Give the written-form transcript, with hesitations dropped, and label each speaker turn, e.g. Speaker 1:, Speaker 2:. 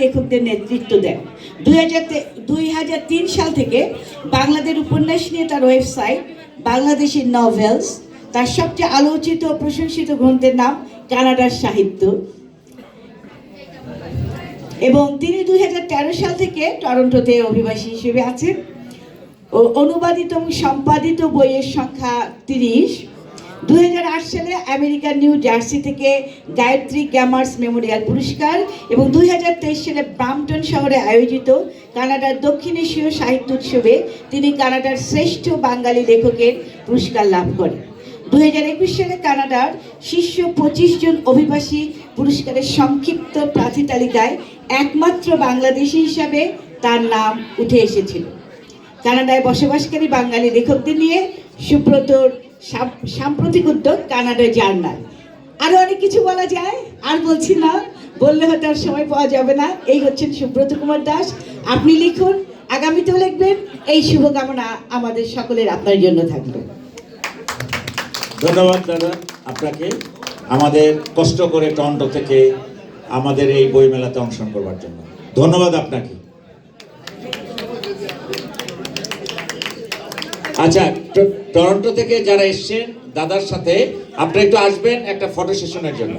Speaker 1: লেখকদের নেতৃত্ব দেন। 2003 সাল থেকে বাংলাদেশ উপন্যাস নিয়ে তার ওয়েবসাইট বাংলাদেশি নভেলস, তার সবচেয়ে আলোচিত ও প্রশংসিত গ্রন্থের নাম কানাডার সাহিত্য, এবং তিনি 2013 সাল থেকে টরন্টোতে অভিবাসী হিসেবে আছেন। ও অনুবাদিত এবং সম্পাদিত বইয়ের সংখ্যা 30। 2008 সালে আমেরিকার নিউ জার্সি থেকে গায়ত্রী গ্যামার্স মেমোরিয়াল পুরস্কার এবং 2023 সালে ব্রাম্পটন শহরে আয়োজিত কানাডার দক্ষিণ এশীয় সাহিত্য উৎসবে তিনি কানাডার শ্রেষ্ঠ বাঙালি লেখকের পুরস্কার লাভ করেন। 2021 সালে কানাডার শীর্ষ 25 জন অভিবাসী পুরস্কারের সংক্ষিপ্ত প্রার্থী তালিকায় একমাত্র বাংলাদেশী হিসাবে তার নাম উঠে এসেছিল। কানাডায় বসবাসকারী বাঙালি লেখকদের নিয়ে সুব্রতর সাম্প্রতিক উদ্যোগ কানাডা জার্নাল। আরো অনেক কিছু বলা যায়, আর বলছি না, বললে হয়তো আর সময় পাওয়া যাবে না। এই হচ্ছেন সুব্রত কুমার দাস। আপনি লিখুন, আগামীতেও লিখবেন। এই শুভকামনা আমাদের সকলের আপনার জন্য থাকবে।
Speaker 2: ধন্যবাদ দাদা আপনাকে, আমাদের কষ্ট করে টরন্টো থেকে আমাদের এই বইমেলাতে অংশগ্রহণ করবার জন্য ধন্যবাদ আপনাকে। আচ্ছা, টরন্টো থেকে যারা এসছেন দাদার সাথে, আপনারা একটু আসবেন একটা ফটো সেশনের জন্য।